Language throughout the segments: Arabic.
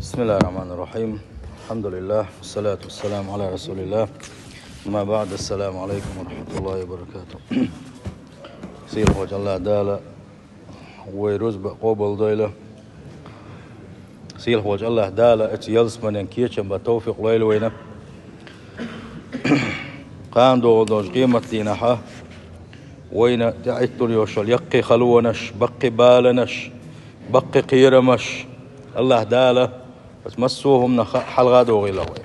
بسم الله الرحمن الرحيم. الحمد لله والصلاة والسلام على رسول الله. ما بعد، السلام عليكم ورحمة الله وبركاته. سير وجه الله دالة ويرزب قبل ديلة سير وجه الله دالة اتيلس من ينكيشن بتوفيق ليل وينه قام دوش قيمة لينها وين تعتر يوشل يقي خلونش بقي بالنش بقي قيرمش الله دالة بس مسوهم حلقة دوغي لوين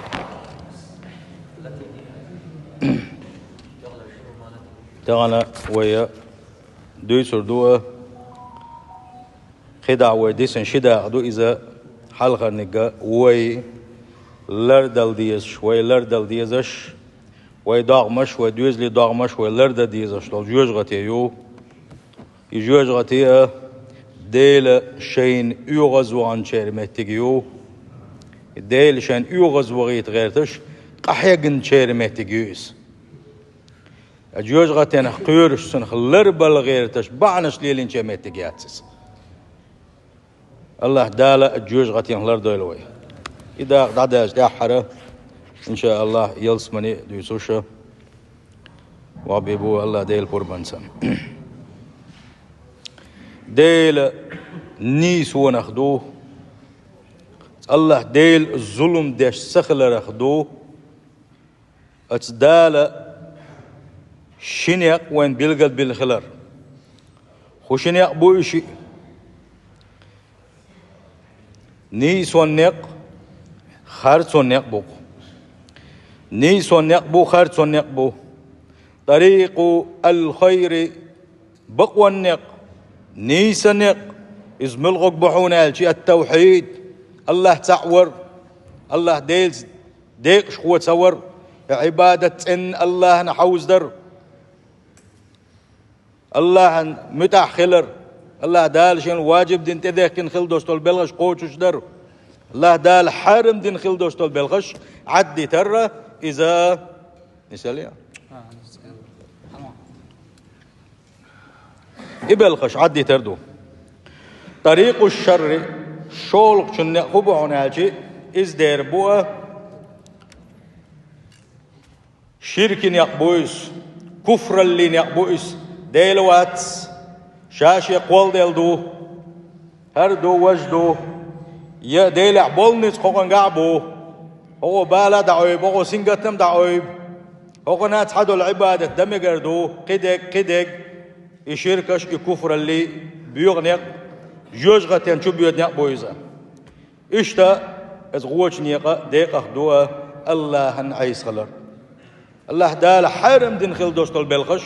تغنى ويا دويسر دوه خدع ويديسن شدع دو إذا حلقة نجا وي لردل ديش وي لردل ديزش وي داغمش وي دوزلي داغمش وي لردل ديزش لو جوج غتيو يجوج غتيه ديل شين يغز وعن شيرمتيجيو ديل شين يغز وغيت غيرتش قحيقن شيرمتيجيوس أجوج غتين قيرش سنخ لربل غيرتش بعنش ليلين شيرمتيجياتس الله دالة أجوج غتين لردويلوي إذا قعداش داحرة إن شاء الله يلسمني دويسوشة وعبيبو الله ديل قربانسا ديل نيس ونخدوه الله ديل الظلم داش سخل رخدوه اتدال شنيق وين بيلقل بالخلر خو شنيق بو إشي نيس ونيق خارج ونيق بو نيس ونيق بو خارج ونيق بو طريق الخير بقوى النيق نيسنق إزملغك بحونا الشيء التوحيد الله تعور الله ديلز ديق شخوة تصور عبادة إن الله نحوز در الله متاح خلر الله دال شين واجب دين تذيك كن خل دوستول بلغش قوتش در الله دال حرم دين خل دوستول بلغش عدي ترى إذا نسأل إبلغش عدي تردو طريق الشر شولق شن خبو عناجي إز دير بوه شرك يقبويس كفر اللي يقبويس ديلوات شاش يقول ديلدو هردو وجدو يا ديل عبولنس خوغن قعبو هو بالا دعويب هو سنگتم دعويب هو نات حدو العبادة دم يقردو قدق يشيركش يكفر اللي بيغنق جوج غتين شو بيدنق بويزا إشتا از غوش نيقا ديقه دوا الله نعيس خلر الله دال حرم دين خل دوستول بالخش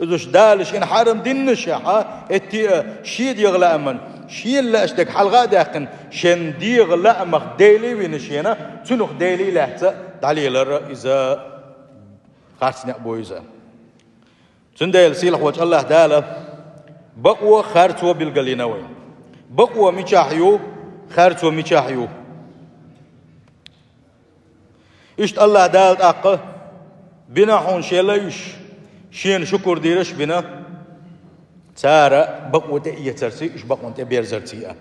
إذوش دالش إن حرم دين نشاحة اتي شيد يغلا أمن شين لا أشتك حلقة داقن شن دي يغلا أمخ ديلي وينشينا تنخ ديلي لحتا دليل إذا خارسنق بويزا تنديل سيلح وجه الله دالة بقوة خارتو بالقلينوي بقوة ميشاحيو خارتو ميشاحيو إشت الله دالت أقه بنا حون شيليش شين شكر ديرش بنا تارا بقوة تأيي ترسي إش بقوة تأبير زرسية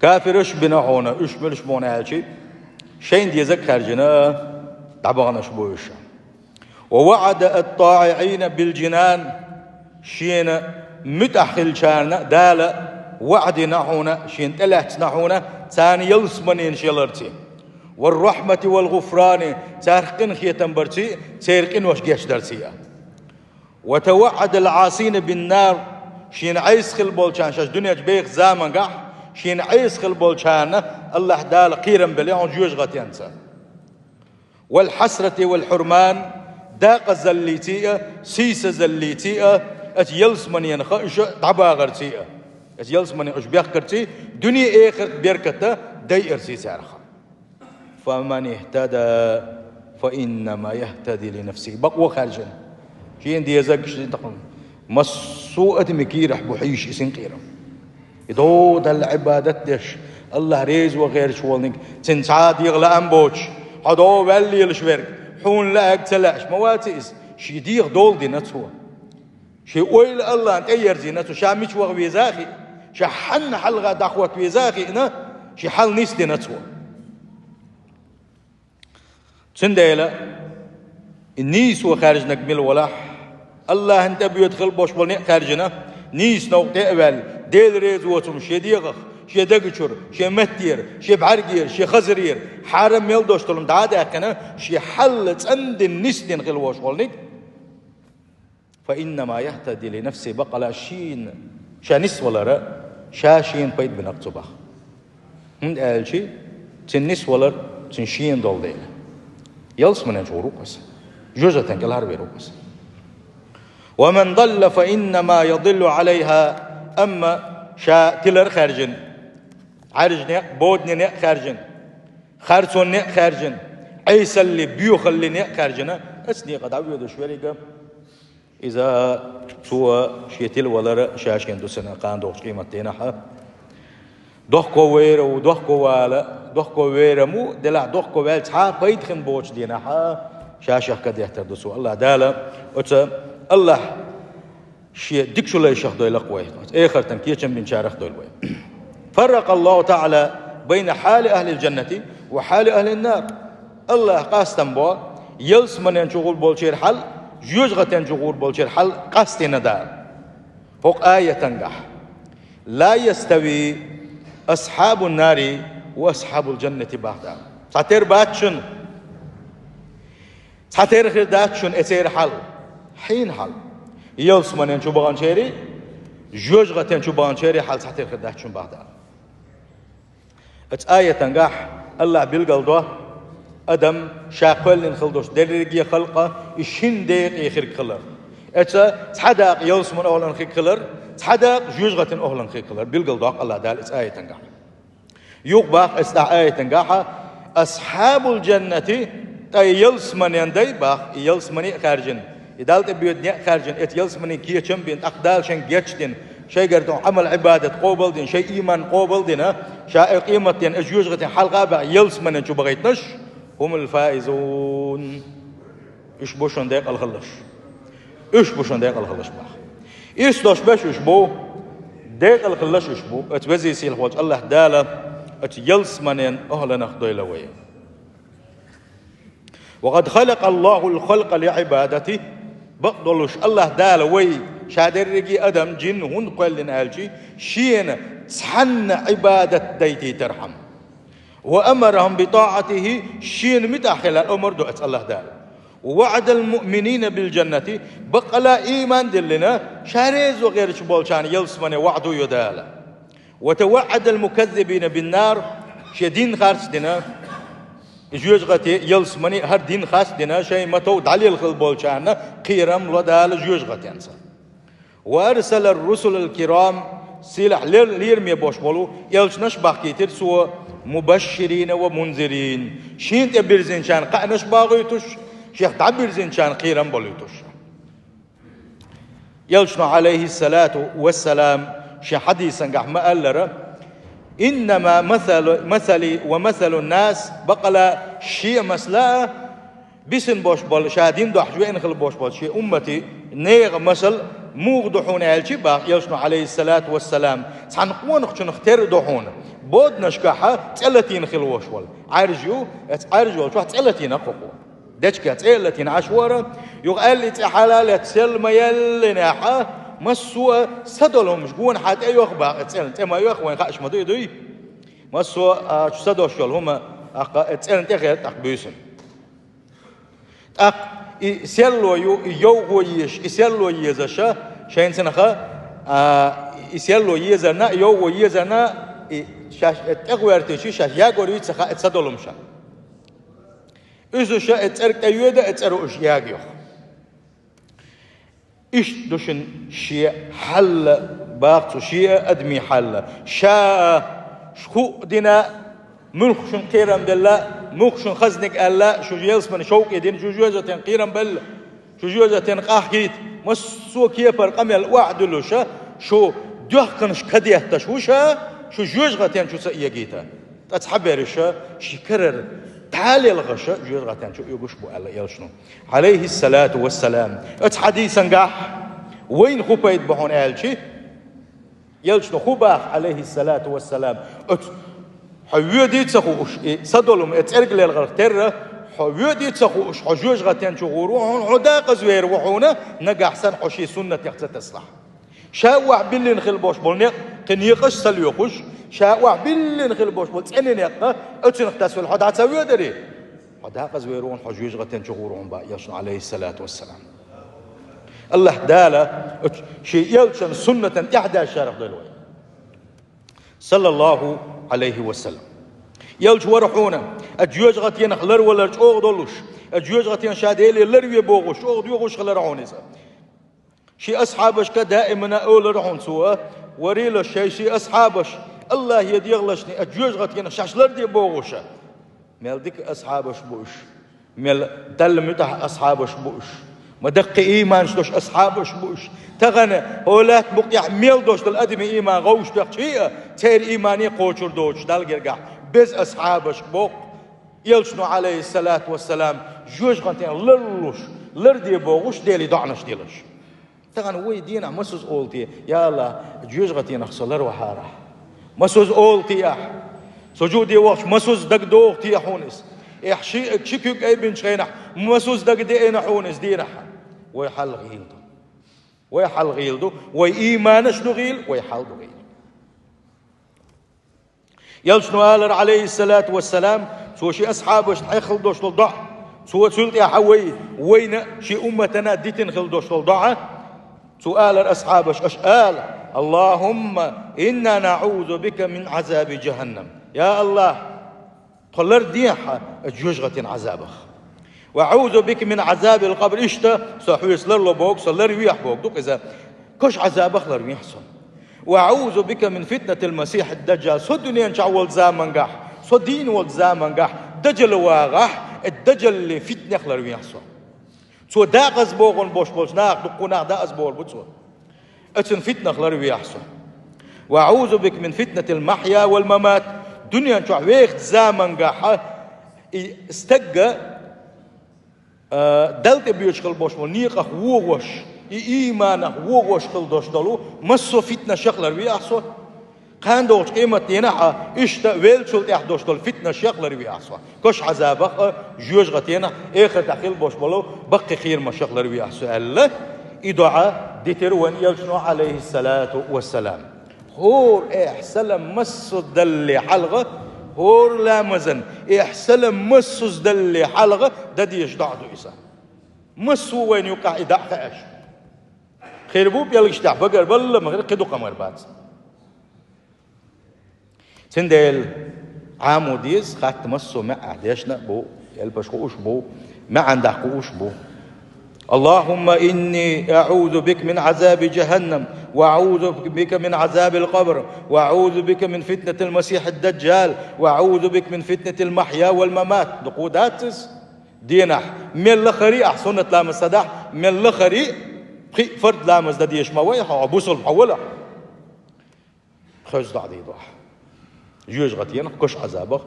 كافرش بنا حونا إش ملش مونا هالشي شين ديزك خارجنا دعبغنا شبويش ووعد الطائعين بالجنان شين متأخل شارنا دالة وعد نحونا شين تلحت نحونا ثاني يلسمنين شلرتي والرحمة والغفران تارقن خيتن برتي تارقن وش جيش درسيا وتوعد العاصين بالنار شين عيس خل بولشان شاش دنيا جبيخ زامن قح شين عيس خل بولشان الله دال قيرن بليون جوج غتينسا والحسرة والحرمان داق زليتية سيس زليتية أتيلس من ينخ إيش دعبا غرتية أتيلس من إيش بيخكرتي دنيا آخر بيركته داير سيسارخ فمن اهتدى فإنما يهتدي لنفسه بقوة خارجا شين دي يزاق شين تقول مسوءة مكيرح بحيش إسن قيرم يدود العبادة دش الله ريز وغير شوالنك تنسعاد يغلى أنبوش حدو بالي الشبرك حون لا اقتلعش مواتيس شي ديغ دول دي نتوه شي ويل الله انت اير زي نتو شامش وغوي زاخي شحن حلغة دخوك ويزاخي إنا شي حل نيس دي نتسوى تنديلا النيس وخارج نكمل ولاح الله انت بيدخل بوش بولني خارجنا نيس نو تقبل ديل ريز وتم شي ديغخ شي دقشر شي متير شي بعرقير شي خزرير حرم يلدوش تلم دعادا كنا شي حلت عند النيس دين خل وش بولني فإنما يهتدي لنفسه بقلا شين شانس ولا را شاشين بيت بنقطبه هند قالشي تنس ولا تنشين دول ديل يلس من جوروكس جوزة تنقلها بيروكس ومن ضل فإنما يضل عليها أما شا تلر خارجن عرجنا بودنا خارجن خارجنا خارجن عيسى اللي بيخلينا خارجنا اسني قد عبيد شوية إذا سوى شيتل ولا شاشين دوسنا قان دوش قيمة تينها دوخكو وير ودوخكو والا دوخكو وير مو دلع دوخكو ويل تا بيد خن بوش دينها شاشة قد يحتر دوسو الله دالا وتا الله شيء ديك شو لا يشخ دوي لقوي آخر تنكيشن بين شارخ دوي فرق الله تعالى بين حال أهل الجنة وحال أهل النار الله قاستن بوا يلس من ينشغل بولشير حل جوجغتين جغور بولشير حل قاستنا دار فوق آية تنجح لا يستوي أصحاب النار وأصحاب الجنة بعدا ساتير باتشن ساتير خداتشن أسير حل حين حل يلس من ينشو بغان شيري جوجغتين شو بغان شيري حل ساتير خداتشن بعدا آية تنجح الله بالقلدوه أدم شاقل خلدوش درجي خلقه إشين ديق يخير كلر إتى تحدق يلس من أهلن خي كلر تحدق جوجغة أهلن خي كلر بالقلدوق الله دال آية تنجح يقبح استع آية تنجح أصحاب الجنة أي يلس من يندي باخ يلس من خارجن يدالت بيدني خارجن إت يلس من كيشم بين أقدال شن جيتشتين شيء قردون عمل عبادة قوبل دين شيء إيمان قوبل دين شيء قيمة دين أجوجغة حلقة بع يلس من شو بغيتنش هم الفائزون إيش بوشون ديق الخلش إيش بوشون ديق الخلش باخ إيش دوش باش إيش بو ديق الخلش إيش بو أتبزي سيل خواج الله دالة أتيلس منين أهلنا خدوي لويه وقد خلق الله الخلق لعبادته بقدلوش الله دالة وي شادر رجي أدم جن هون قل نالجي شين تحن عبادة ديتي ترحم وأمرهم بطاعته شين متأخل الأمر دعت الله دال ووعد المؤمنين بالجنة بقلا إيمان دلنا شاريز وغير شبول شان يلسمن وعدو يدال وتوعد المكذبين بالنار شدين خارس دنا جوج غتي يلسمني هر دين خاص دنا شيء متو دليل خلبول شان قيرم لدال جوج غتي انسى وأرسل الرسل الكرام سلاح ليرمي بوش بولو يلشنش باقيتر سو مبشرين ومنذرين شين تبرزين شان قانش باغيتوش شيخ تعبرزين شان قيرم بوليتوش يلشنا عليه الصلاة والسلام شي حديثا قح ما قال إنما مثلي ومثل الناس بقلا شيء مسلا بسن بوش بول شادين دو حجوين خل بوش بول شي أمتي نيغ مثل موغ دحون عالشي باق يلشنا عليه الصلاة والسلام سعن قوان اختشن اختر دحون بود نشكاحة تسألتين خلوش وال عارجو شو تسألتين أقوى دشكا تسألتين عشوارة يقال لي تحلال تسلم يلناحة مسوا سدلهم مشقون حتى أيوخ باق تسأل تما أيوخ وين خاش مدوي دوي مسوا شو سدل شول هما تسأل تغير تقبيسن يسألوا يوغويش يسألوا يزشة شين سنخا يسألوا يزنا يوغو يزنا شاش تغويرتي شاش ياغوري تسخا تصدلمشا إذا اتسرق أيودا اتسرقش ياغيو إيش دوشن شيء حل باقتو شيء أدمي حل شاء شخو دينا ملخشن قيرم دلا مخشن خزنك ألا شو جيلس من شوق يدين شو جوزة قيرم بل شو جوزة قاحيت مسو كيفر قمل واحد لوشا شو دهقنش كديه تشوشا شو جوزة شو سيجيتا تتحبرشا شكرر تعالي الغشا جوزة شو يقوش بو ألا يلشنو عليه الصلاة والسلام اتحديثا قاح وين خبيت بهون أهلشي يلشنو خباح عليه الصلاة والسلام حويدي تسخوش صدولم اترجل الغرتر حويدي تسخوش حجوج غتين شغورون عداق زوير وحونا نجا حسن حشي سنة يقصد تصلح شاوع باللي نخل بوش بولنيق كنيقش سليوقش شاوع باللي نخل بوش بول تسألني نيقة اتنخ تسوي الحد عتسوي دري عداق زويرون حجوج غتين شغورون با يشن عليه الصلاة والسلام الله دالا شيء يلشن سنة إحدى شارف دلوي صلى الله عليه وسلم يلج ورحونا أجيوج غتين خلر ولا أوغ دولوش أجيوج غتين شاديلي لروي بوغوش أوغ ديوغوش خلر عونيسا شي أصحابش كدائما أول رحون سوا وريل الشيء شي أصحابش الله يديغلشني أجيوج غتين شاش لردي بوغوشا ميل ديك أصحابش بوش ميل دل متح أصحابش بوش مدق إيمان شدوش أصحابش بوش تغنى هولات بقيا ميل دوش دل أدمي إيمان غوش تقشيئة تير إيماني قوشر دوش دل جرقع بز أصحابش بوق يلشنو عليه الصلاة والسلام جوش غنتين لرلوش لردي بوغوش ديلي دعنش ديلش تغنى وي دينا مسوز أولتي يا الله جوش غنتين أخصلر وحارة مسوز أولتي يا سجودي وقت مسوز دق دوغتي يا حونس إحشي كشيكيك أي بن شينح مسوز دق دينا حونس دينا ويحل غيلدو ويحل غيلدو وإيمانش دغيل ويحل دغيل يلشنو آلر عليه الصلاة والسلام سو شي أصحابش حيخل دوش الضع سو سلط يا حوي وين شي أمتنا ديتن خل دوش الضع سو آلر أصحابش أشآل اللهم إنا نعوذ بك من عذاب جهنم يا الله قلر ديحة جوجغة عذابخ وأعوذ بك من عذاب القبر إشتا سحويس لرلو بوك سلر ويح بوك دوك إذا كش عذابخ لر ويحسن وأعوذ بك من فتنة المسيح الدجال سو دنيا نشعول زامن قح سو دين والزامن قح دجل واغح الدجل اللي فتنة خلر ويحسن سو داقز بوغن بوش بوش ناق دقو ناق داقز بوغن بوش اتن فتنة خلر ويحسن وأعوذ بك من فتنة المحيا والممات دنيا نشعول ويخت زامن قح استقى دلت بيشغل بوش ونيقه ووش إيمانه ووش خل دوش دلو مسو فتنة شغلر ويحسو كان دوش قيمة ينحى إشتا ويل شلت يحدوش دل فتنة شغلر ويحسو كش عذابه جوج غتينا آخر تخيل بوش بلو بقي خير ما شغلر ويحسو الله إدعاء ديتر وان يلشنو عليه الصلاة والسلام هور إحسلم مسو دل حلقة هور لا مزن إحسلم مسو دل حلقة دديش دعدو إسا مسو وين يقع إدع خاش خير بوب يلقش دع بقر بلا مغير قدو قمر بات سندل عامو ديز خات مسو مع ديشنا بو يلبش قوش بو ما عنده قوش بو اللهم إني أعوذ بك من عذاب جهنم وأعوذ بك من عذاب القبر وأعوذ بك من فتنة المسيح الدجال وأعوذ بك من فتنة المحيا والممات دقوداتس دينح من الخري أحسنت لامس صداح من الخري فرد لامس دديش مويحة وبوصل محولة خرج ضع دي ضح جوج غتين كش عذابه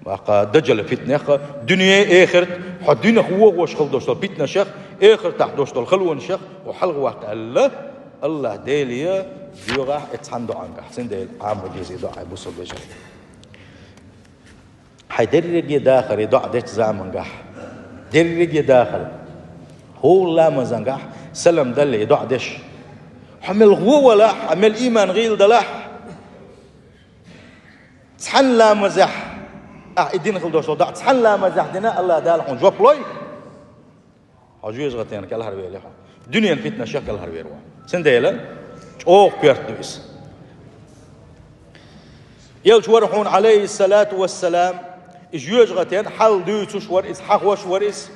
ما دجل فتنة دنيا آخر حدينا هو وش خل دوشتل فتنة شخ آخر تحت دوشتل خلون شخ وحلق وقت الله ديليا بيوغا اتحندو عنك حسين ديل عام وجيزي دعا بوصل بجل حيدرج داخل يدع ديت زامن قح درج داخل هو لا مزنقح سلم دل يدع دش حمل هو ولا حمل إيمان غيل دلح تحن لا مزح إدين خل دوش ضع تحن لا مزح دنا الله دال حون جواب لوي حجوز غتين كل هربي له دنيا فتنة شكل هربي روا سنديلا أوه بيرتويس يلش ورحون عليه الصلاة والسلام جوج غتين حل دوتش ورئيس حق وش ورئيس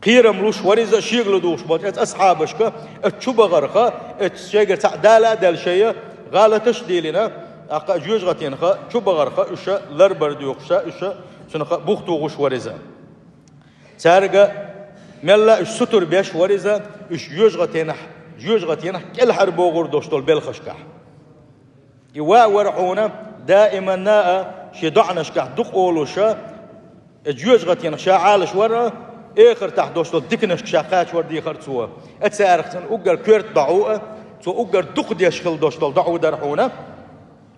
قيرم لوش ورئيس شيغل دوش بات أصحابش كا تشوب غرقة تشيغل تعدالا دال شيء غالتش ديلنا أقا جوج غتين خا تشوب غرقة إيش لربر دوخشة إيش سنخ بوختو غش ورئيسا سارقة ملا إيش ستر بيش ورئيسا إيش جوج غتين كل حرب وغور دوشتول بالخشكح يوا ورحونا دائما ناء شي ضعنش كح دق اولوشا جوج غتين شا عالش ورا اخر تحت دوشتول دكنش شاقات وردي خرتسوا اتسارختن اوغر كيرت ضعوه تو اوغر دق ديش خل دوشتول ضعو درحونا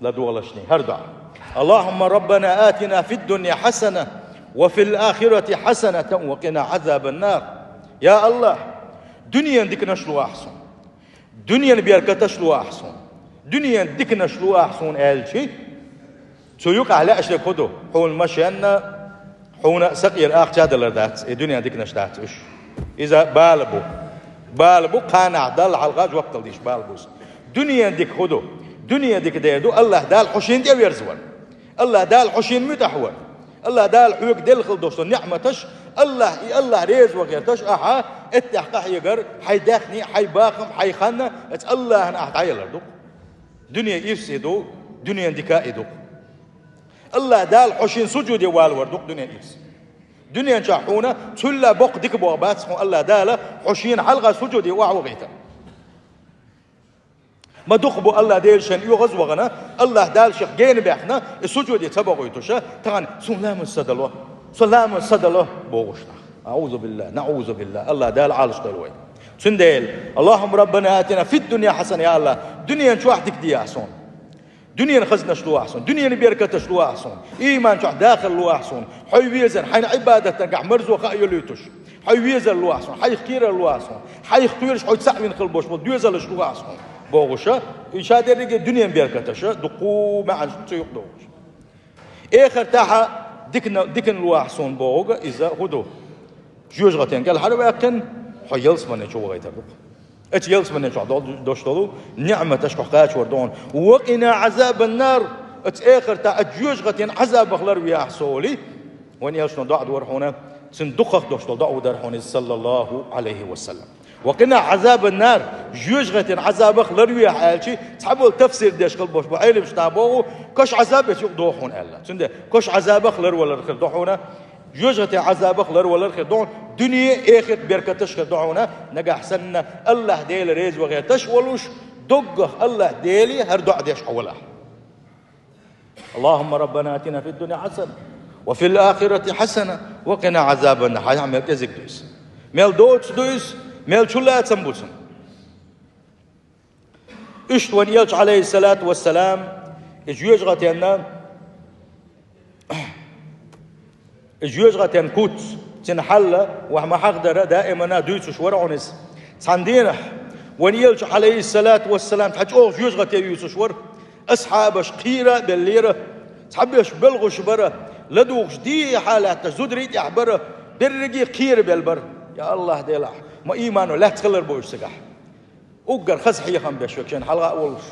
لا دولشني هر ضع اللهم ربنا آتنا في الدنيا حسنة وفي الآخرة حسنة وقنا عذاب النار. يا الله دنيا ديكنا شلو أحسن، دنيا بيركتا شلو أحسن، دنيا ديكنا شلو أحسن ألشي سويق على أشياء كده حول مشينا حونا سقير آخ جادل ردات الدنيا ديكنا شدات إيش إذا بالبو قانع دل على الغاج وقت الديش بالبوس دنيا ديك خدو دنيا ديك ديردو الله دال حشين دي ويرزور الله دال حشين متحور الله دال حيوك دل خلدوش نعمتش الله ريز وغيرتش أها اتحقق يقر حي داخني حي باخم حي خنا الله أنا أحتايل دو دنيا يفسدو دنيا ديكائدو الله دال حشين سجود والوردو دنيا يفسد دنيا شاحونا تلا بق ديك بوابات الله دال حشين حلقة سجود وغيتا ما دخبو الله ديل شن يغز وغنا الله دال شيخ جين بيحنا السجود يتبغوا يتوشا تغن سلام الصدلة بوغشنا أعوذ بالله نعوذ بالله الله دال عالش دلوي سنديل اللهم ربنا آتنا في الدنيا حسنة يا الله دنيا شو وحدك دي أحسن دنيا خزنا شلو أحسن دنيا بيركة شلو أحسن إيمان شو داخل لو أحسن حي ويزن حين عبادة قاع مرزو خايل يتوش حي ويزن لو أحسن حي خير لو أحسن حي خيرش حي تسع من خلبوش بدوزل شلو أحسن بوغشة إنشاء درجة دنيا بيركتش دقو مع تيق دوغش آخر تاها دكن الواحسون بوغ إذا هدو جوج غتين قال حلو لكن حيلس من شو غيتر يلس من شو دوش دولو نعمة تشققات وردون وقنا عذاب النار آخر تا جوج غتين عذاب خلر ويا حصولي وين يلسون ضاع دور هنا صندوق دوش ضاع ودر هنا صلى الله عليه وسلم وقنا عذاب النار جوجغتين عذاب خلر ويا حالشي تحبوا التفسير ديش قلبوش بعيل مش تابوه كش عذاب يقضوحون الله تنده كش عذاب خلر ولا خير دوحونا جوجغتين عذاب خلر ولا خير دوحون دنيا اخر بركتش خير دوحونا نجا حسنا الله ديل ريز وغير تشولوش دقه الله ديلي هر دع ديش حوله اللهم ربنا اتنا في الدنيا حسنه وفي الاخره حسنه وقنا عذاب النار هيعمل كذا دوس ميل دوس ميل شلا تنبوسن اشتوان يلج عليه الصلاة والسلام اجيوج غتين كوت تنحل وما حقدر دائما دويتش ورعنس صندينح وان يلج عليه الصلاة والسلام تحج اوغ جيوج غتين يوسش ور اصحابش قيرة بالليرة تحبش بلغش برا لدوغش دي حالات زدريت يحبرا برقي قير بالبر يا الله ديلاح ما إيمانه لا تخلر بوش سقح أقر خزحي خم بشوكشين حلقة أولش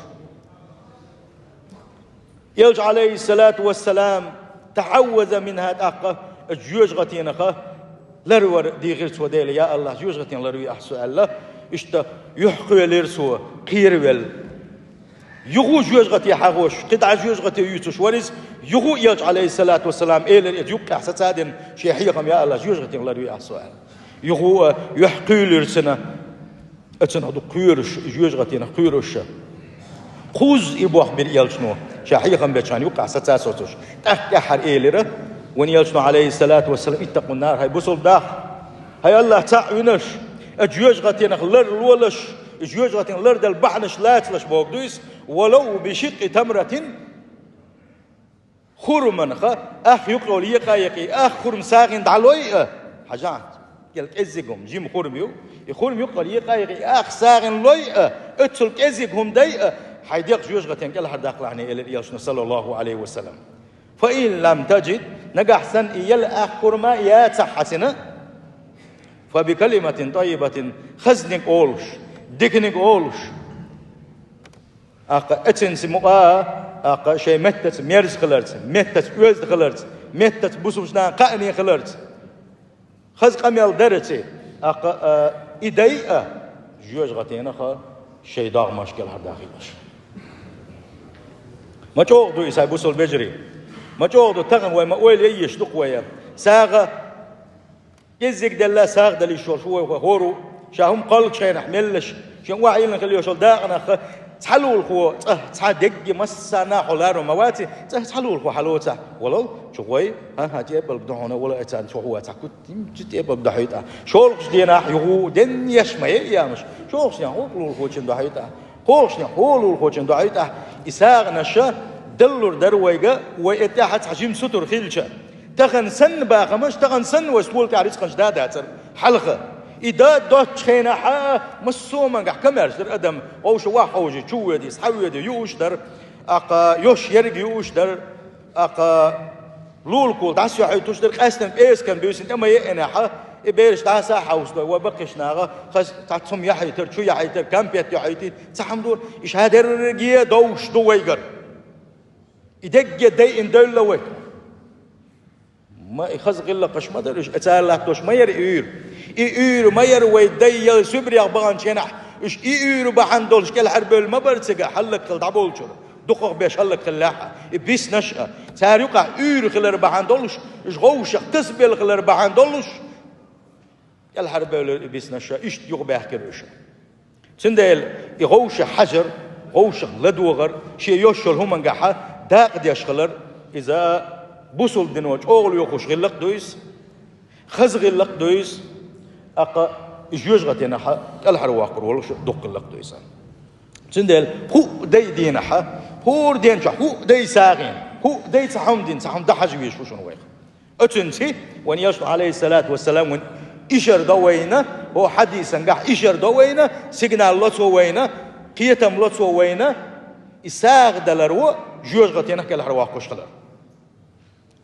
يلج عليه الصلاة والسلام تعوذ منها تأقى الجيوش غتينخة لرور دي غير سوديل يا الله جيوش غتين لروي أحسو الله إشتا يحقوا لرسو قيرويل يغو جيوش غتي حاغوش قطع جيوش غتي يوتوش ورز يغو يلج عليه الصلاة والسلام إيلر يتيوك أحسا تادن شيحيخم يا الله جيوش غتين لروي أحسو الله يغو يحقيل رسنا اتنا دو قيرش جوج غتينا قيرش خوز يبوخ بير يلشنو شاحيخم بيچان يوقع ستاسوتش تحر ايلره ون يلشنو عليه الصلاه والسلام اتقوا النار هاي بوصل داخ هاي الله تعوينش جوج غتينا لر ولش جوج غتين لر دل بحنش لاتلش بوغدويس ولو بشق تمره خرمنخ اخ يقول يقايقي اخ خرم ساغن دعلوي حاجات يلك ازيكم جيم خورميو يخورم يقال يقايقي اخ ساغن لوي اتسلك ازيكم داي حيديق جوج غتين قال هرداق لعني الى يشن صلى الله عليه وسلم فإن لم تجد نجا احسن يل اخ خرما يا تحسن فبكلمة طيبة خزنك اولش ديكنك اولش اق اتنس مقا اق شي متت ميرز خلرت متت اوز خلرت متت بوسوشنا قاني خلرت خز قميل درتي اق ايدي جوج غتينا خا شي داغ مشكل هرداخي باش ما تشوغدو يسايبوسو البجري ما تشوغدو تغن وما ويل يشدق ويا ساغه يزيك دلا ساغ دلي شو هورو شاهم قلق شي نحملش شن واعي نخليو شو داغنا تحلو الخو تصدق مسنا حلارو مواتي تحلو الخو حلوته ولو شوي ها جيبل بدهونه ولا اتان شو هو تاكو جيبل بدحيتا شو دينا يغو دن يشمي يا مش شو يا هو الخو تشن دحيتا خوش يا هو الخو تشن دحيتا اساغ نشا دلور درويجا وإتاحت حجم ستر خيلشة تغن سن باقمش تغن سن وسول تعريس قش داداتر حلقة إذا دوت خينا حا مسوما قح كمرش در أدم أوش واحوجي شو يدي سحوي يدي يوش در أقا يوش يرجع يوش در أقا لول كول داس يحيطوش در قاسم إيش كان بيوسن أما يأنا حا إبيرش داسا حوس وبقيش ناقة خس تعتصم يحيطر شو يحيطر كم بيت يحيطي تحمدور إيش هذا الرجية دوش دويجر يدق دي إن دول لوي ما يخزق إلا قش ما درش أتسأل توش ما ير ما ير ويدي يسبري أخبان شنح إيش ير بحندولش كل حرب ما برتجع حلق خل دبول شو دقق بيش حلق خلاحة بيس نشأ ساريقع خلر بحندولش إيش غوش تسبل خلر بحندولش كل حرب بيس نشأ إيش يقبح كروش سندل يغوش حجر غوش لدوغر شيء يشل هم نجحه داقد يشغلر إذا بوصل دنوج أول يخش غلق دويس خز غلق دويس أقا يجوجغت ينحى الحر واقر ولا دق غلق دويس سندل هو دي دينحى هو دين شح هو دي ساغين هو دي صحم دحج ويش وشون ويخ أتنسي وان يشرع عليه الصلاة والسلام وان إشر دوينا هو حديثا قح إشر دوينا سيجنال لطو وينا قيتم لطو وينا إساغ دلرو جوجغت ينحى الحر واقر شغلر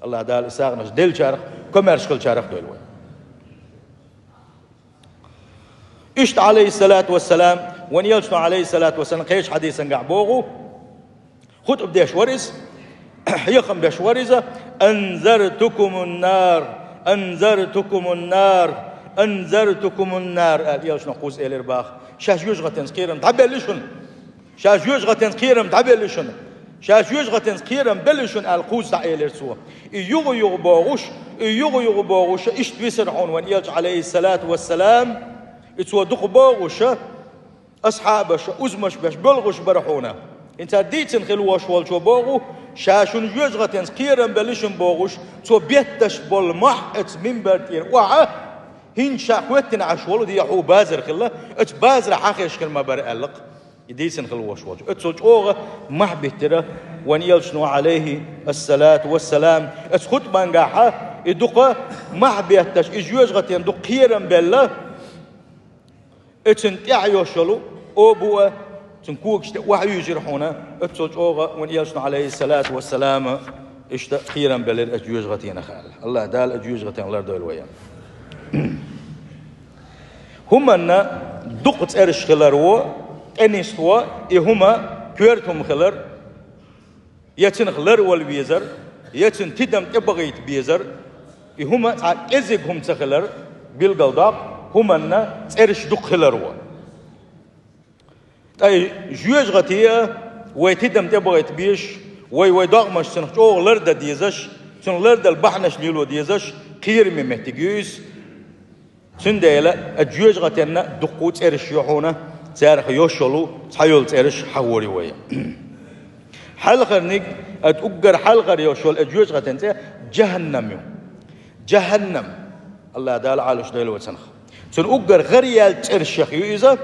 الله دال إساغ نش دل شارخ كمرش خل شارخ دول وين إشت عليه الصلاة والسلام وان يلشنا عليه الصلاة والسلام قيش حديثا قعبوغو خد ابديش ورز يخم بيش ورزة أنذرتكم النار قال يلشنا قوس إلي رباخ شاش يوجغتين سقيرم تعبلشن شاش يوجغتين سقيرم تعبلشن شاش يوجغتين سقيرم بلشن القوس تاع إلي رسوه يغو باغوش إشت بيسرعون وان يلش عليه الصلاة والسلام اتسوى دق باغوش أصحابش أزمش باش بلغش برحونا انت ديتن خلوش والشو باغو شاشون جوجغتين سقيرم بلشن باغوش تو بيتش بالمح ات منبرتين وعا هين شاقوتين عشوالو دي يحو بازر خلا ات بازر حاخيش كلمة برقلق ديتن خلوش والشو اتسوج اوغا مح بيترا وان يلشنو عليه الصلاة والسلام ات خطبا نقاحا يدقى مح بيتش جوجغتين دق قيرم بلا اتن تعيوشلو او بوا تنكوك وحي يجرحونا اتسوج اوغا وان يلشنو عليه الصلاة والسلام اشتا خيرا بلر اجيوز غتينا خال الله دال اجيوز غتين الله دول ويا هما ان دقت ارش خلرو انيستوا هما كيرتهم خلر يتن خلر والبيزر يتن تدم تبغيت بيزر هما ازيغهم تخلر بالقلداق هما ان ارش دق خلرو اي جوج غتيه ويتدم تبغيت بيش وي داغمش سنخ او لرد ديزش سن لرد البحنش ليلو ديزش قير من مهتجيس سن ديلا الجوج غتنا دقوت ارش يحونا سارخ يوشلو تحيول ارش حوري ويا حلقه نيك اتوجر حلقه يوشل الجوج غتنت جهنم الله دال علوش ديلو سنخ سن اوجر غريال ترشخ يوزا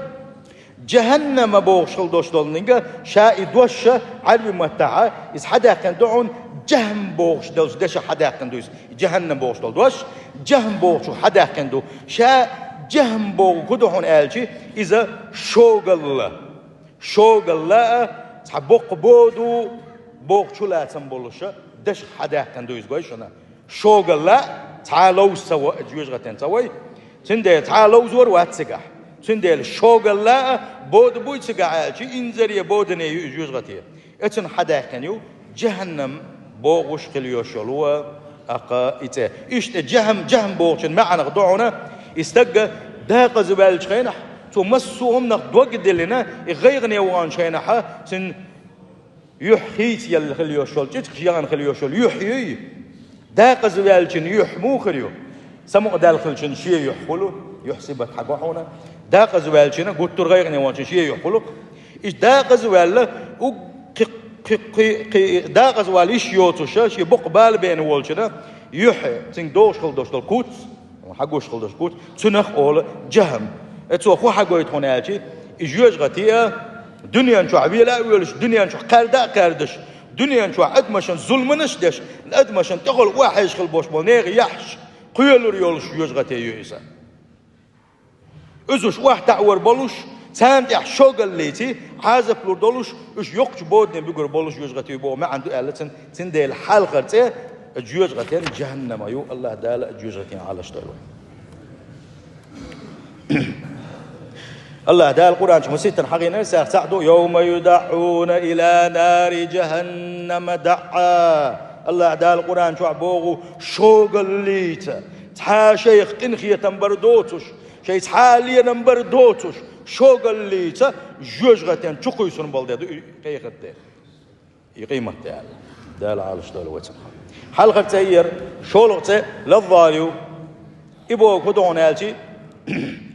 جهنم بوشل دوشل نيجا شاي دوش عربي متاع إذا حدا كان دعون جهم بوش دش حدا كان دوش جهنم بوشل دوش جهم بوش حدا كان دو شا جهم بو كدهون ألشي إذا شوغل لا تحبق بودو بوق شلا تنبولش دش حدا كان دوش قايشنا شوغل لا تعالوا سوا جوج غتين سوي سندي تعالوا زور واتسقح سندل شوغل لا بود بوي تسقعالشي انزريه بودني يجوز غتيه اتن حدا كانيو جهنم بوغش خليوشلوا اقا ايته اشت جهم بوغشن معنا غدوعنا استقى داق زبال شينح تمسهم نقدوق لنا غيرني وان شينح سن يحيت يل خليوشل تخيان خليوشل يحيي داق زبال شن يحمو خليو سمو داخل شن شي يحولو يحسبت حقوحنا داق زوالشنا قلت غيرني وانش شيء يحولك إيش داق زوال و داق زوال إيش يوتوشا شيء بقبال بين والشنا يحيى تين دوش الكوت حقوش خل دوش كوت تنخ أول جهم اتسو خو حقويت هناك يجوز غتيا دنيا نشو عبيه لا ويلش دنيا نشو قردا قردش دنيا شو أدمشن ظلم نشدش الأدمشن تقول واحد يشغل بوش بولنيغ يحش قيلور يولش يوزغتي يويسا أزوش واحد تعور بولش ساند يحشوغل ليتي عازب لور دولش إيش يقش بودن بيقول بولش يوزغتي يبو ما عنده ألتن تندي الحال خرتي الجوزغتين جهنم يو الله دال الجوزغتين على شتلو الله دال القرآن مسيتن حقينا ساعدوا يوم يدعون إلى نار جهنم دعا الله دال القرآن شو عبوغو شوغل ليت تحا شيخ إنخية تنبردوتش شيء تحالية نمبردوتش شوغل ليت جوزغتين شو يسون بالدادو قيقتين يقيمت دال على شتلو وتسمح حلقة تير شولغتي للظاليو إبو كدون يالتي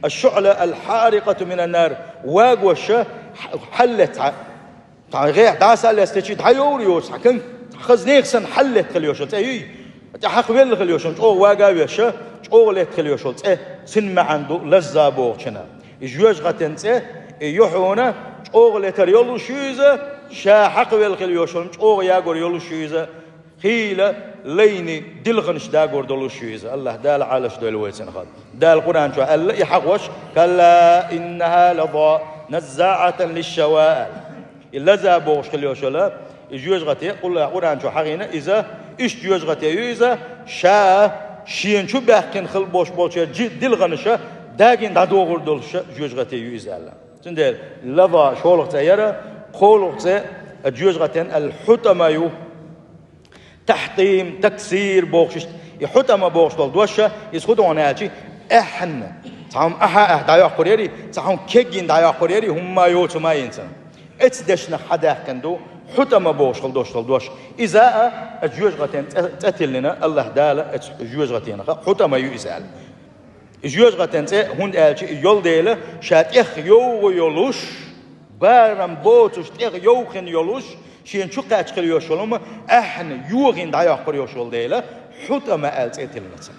الشعلة الحارقة من النار واقوشة حلت غير داسة الاستيشي تحيوريوس حكم خزنيخسن حلت خليوشل تأيي تحقبل خليوشل أو واقوشة أو لت خليوشل سن ما عنده لذة بوغشنا يجوز غتنسه يحونا أو لتريولو شيزة شا حقبل خليوشل أو ياقور يولو شيزة خيلة ليني دلغنش داغور دولوشيز الله دال على شدول ويتن خد دال القرآن شو قال يحقوش كلا إنها لظى نزاعة للشوائل إلا زابوش خليوش لا يجوز غتي قل القرآن شو حقينا إذا إيش جوز غتي إذا شا شين شو بحكين خل بوش جد دلغنشة داغين داغور دولش جوز غتي إذا لا تندل لظى شولق تيرا قولق تي جوز غتين الحتمايو تحطيم تكسير بوخش يحط ما بوخش دوشة يسخدوا عناتي إحنا تعم أح دايا قريري تعم كيجين دايا قريري هم ما يوت ما ينسن اتدشنا حدا كندو حط ما بوخش دوش إذا الجوج غتين تأتلنا الله دالا الجوج غتين حط ما يزال الجوج غتين هون قالتي يول ديلا شات إخ يولوش بارم بوتش إخ يوخن يولوش شين شو قاعد خليوشلهم إحنا يوغين دايا خليوشل ديلا حطمة ألت إتلنتن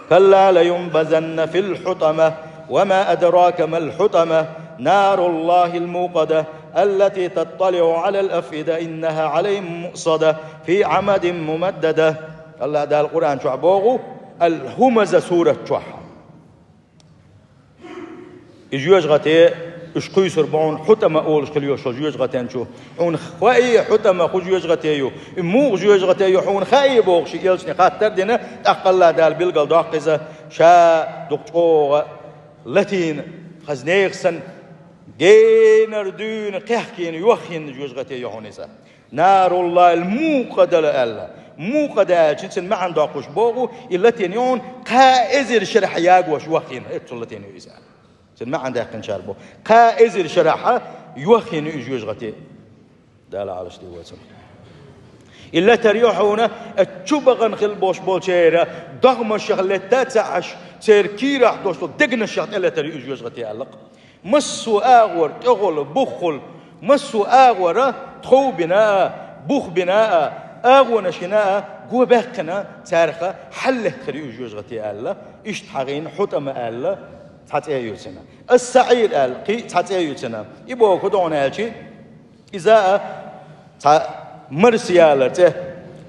كلا لينبذن في الحطمة وما أدراك ما الحطمة نار الله الموقدة التي تطلع على الأفئدة إنها عليهم مؤصدة في عمد ممددة الله ده القرآن شو عبوغو الهمزة سورة شوحة إجيوش غتي إيش قيسر بعون حتى أولش خليوش جوج غتين شو حون خاي حتى ما خو جوج غتيو مو جوج غتيو حون خاي بوغش يلشني خاطر دينا أقل دال بالقل داقزة شا دكتور لاتين خزنيخسن جينر دون قحكين يوخين جوج غتيو هونيسا نار الله الموقدة لألا موقدة جنسن ما عنده قش بوغو اللاتين يون قائزر شرح ياغوش وخين اللاتين يزال ما عنده قنشاربو قائزر شرحه يوخين يجوز غتي دال على شتي واسم إلا تريحونا تشوبغن خل بوش بولشيرا ضغم الشغلة تتعش سير كيرا دوش دقنا الشغلة إلا تري يجوز غتي علق مسو آغور تغل بخل مسو آغور تخو بناء بوخ بناء آغونا شناء قوة بحقنا تارخة حله تري يجوز غتي علق إشتحغين حتم علق تاتيوتنا السعير القي تاتيوتنا يبغى كدونا هالشيء إذا مرسيالته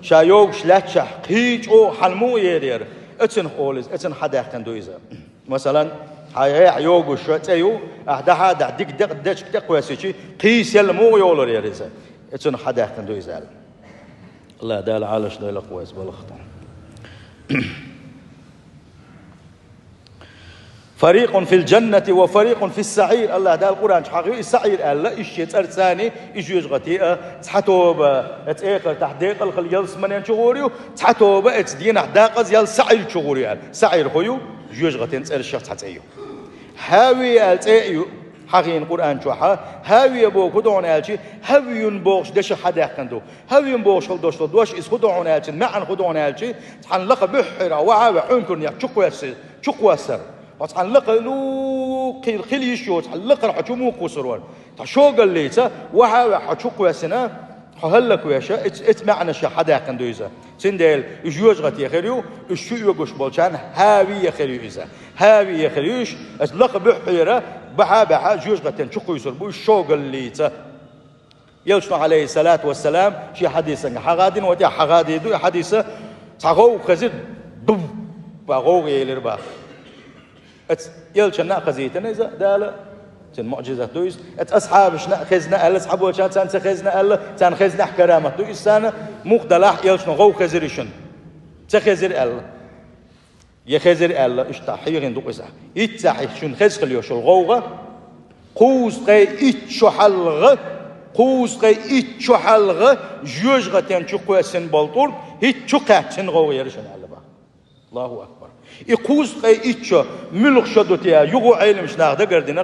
شايوغ شلاتشة قيج أو حلمو يدير اتن خالص اتن حدا كندو إذا مثلا هاي يوغ شتيو أحدها دك دك دك دك واسيشي قيس يلمو يولر يريزا اتن حدا كندو إذا الله دال عالش دال قويس بالخطأ فريق في الجنة وفريق في السعير الله ده القرآن حقيقي السعير الله إيش يتأرساني إيش يجغتي تحتوبة تأخر تحديق الخل يلس من ينشغوريو تحتوبة تدين أحداق يل سعير شغوري سعير خويو يجغتي تأرش تحتيو هاوي التأيو حقيقي القرآن شوحة هاوي أبو كدون ألشي هاوي بوش دش حدا كندو هاوي بوش خل دوش إس كدون ألشي معن كدون ألشي تحنلق بحرة وعاوي حنكر يا شقوسر وتحلق لو قيل يشيو تحلق راح تشومو قصروان تشوق الليتا وها حتشوق وسنا حهلك ويشا اتمعنا شا حدا كندويزا سندل يجوز غتي خيريو الشو يغش بولشان هاوي خيريو اذا هاوي خيريوش اطلق بحيره بحا جوز غتي تشوق يسر بو شوق الليتا يلشنا عليه الصلاة والسلام شي حديثا حغادين وتي حغادي دو حديثة تغو خزر دب باغو يلير با يلشنا خزيتنا إذا دالة تن معجزة دويس أصحابش نأخذنا ألا أصحابه كان تنخذنا ألا تنخذنا كرامة دويس سنة مقدلاح يلشنا غو خزريشن تخزر ألا يخزر ألا اشتاحيغن دويس يتساحي شن خزخل يوشل غوغة قوز قي إتشو حلغة قوز قي إتشو حلغة جوجغة تنشو قوسن بالطول هيتشو قاتن غو يرشن ألا با الله أكبر يقوز قي إتشو ملغ شدو تيا يغو علم شناغ قردنا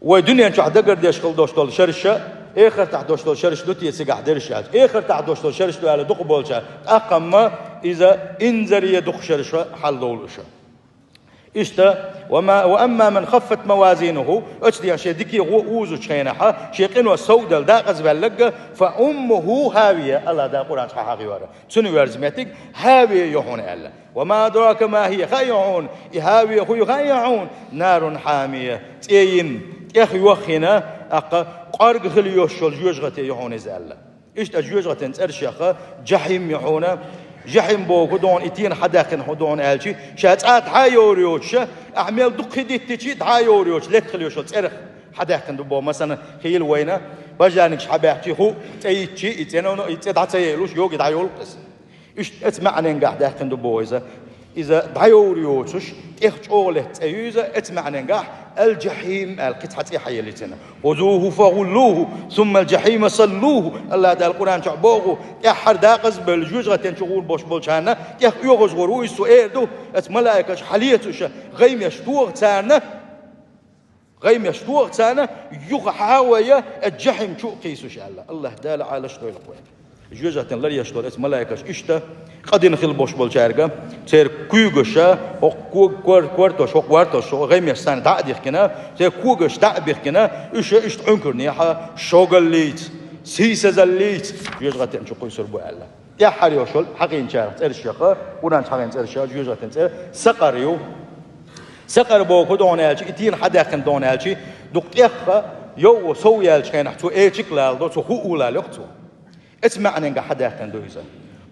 ودنيا نشوح دقر ديش خل دوشتول شرشة آخر تحت دوشتول شرش دوتي يسقح درشة آخر تحت دوشتول شرش دو على دق بولشة أقام إذا إنزري دق شرشة حل دولشة إشتا وأما من خفت موازينه أشتي شيء دكي غوزو شينها شيقين وسود الداقز باللقة فأمه هاوية الله دا قرآن حقي ورا سنو ورزمتك هاوية يحون الله وما أدراك ما هي خيعون هاوية خيعون نار حامية تيين يخي وخنا قارق خلي يوشل جوجغتي يحون زالة إشتا جوجغتي ترشيخ جحيم يحونه جحيم بوكو دون إتين حداقن هدون ألشي شاتات هايوريوش أعمل دق ديتشي هايوريوش لا تخليوش تسرخ حداقن دبو مثلا خيل وينا بجانك شحباحتي هو تيتشي إتينو إتيدعتيلوش يوجي دايولقس إيش أتمعنى نجح داقن دبو إذا دايوريوش إخشولة تيوزا أتمعنى نجح الجحيم القطعة حيلتنا خذوه فغلوه ثم الجحيم صلوه الله ده القرآن شعبوه يحر داقز بالجوجة تنشغول بوش بولشانا يغز غروي سؤال الملائكة حليتوش غيم يشتوغ تانا يغحاوية الجحيم شو قيسوش الله ده على شتوي القوة جوجة لر يشتول ملائكة إشتا قد ينخل بوش بولشارجا تير كوجشا أو كوارتوش أو كوارتوش أو غيم يستان تعدي خنا تير كوجش تعبي خنا إشت عنكرني ها شغل ليت سيسة ليت جوجة تنشو قيسر بو الله يا حريوشل حقين شارع ترشيقة ونان حقين ترشيقة جوجة تنسر سقريو سقر بو كدونالش إتين حدا خن دونالش دقيقة يو سويالش كان حتو إيشك لالدو تو هو لالوقتو اسمعني نجا حدا كندويزا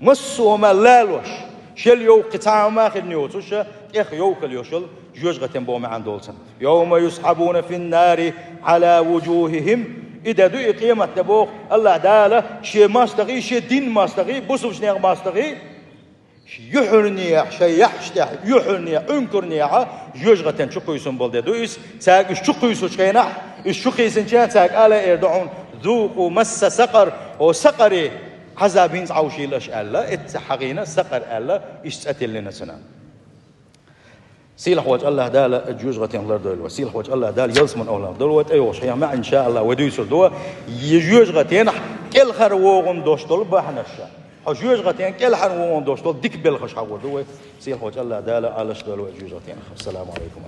مسو ما لالوش شل يو قطع ما خل نيوتوش إخ يو خل يوشل جوج غتن بو معن دولسن يوم يسحبون في النار على وجوههم إذا دو قيمة تبوق الله داله شيء ماستغي شيء دين ماستغي بوسوش نيغ ماستغي يحرني شيء يحشتح يحرني انكرني جوج غتن شقو يسن بول دويس تاق شقو يسوش كينا الشقو يسن تاق على إردعون ذوقوا مس سقر وسقري عذابين عوشي لش ألا اتحقينا سقر ألا اشتأتل لنا سنة سيلح وجه الله دال الجوج غتين الله دول سيلح وجه الله دال يلسمن أولاد دول أيوش هي ما إن شاء الله ودويس دوا يجوج غتين كل خروغن دوش دول بحنشة حجوج غتين كل خروغن دوش دول ديك بالخش حول دوا سيلح وجه الله دال على شدول وجوج غتين السلام عليكم.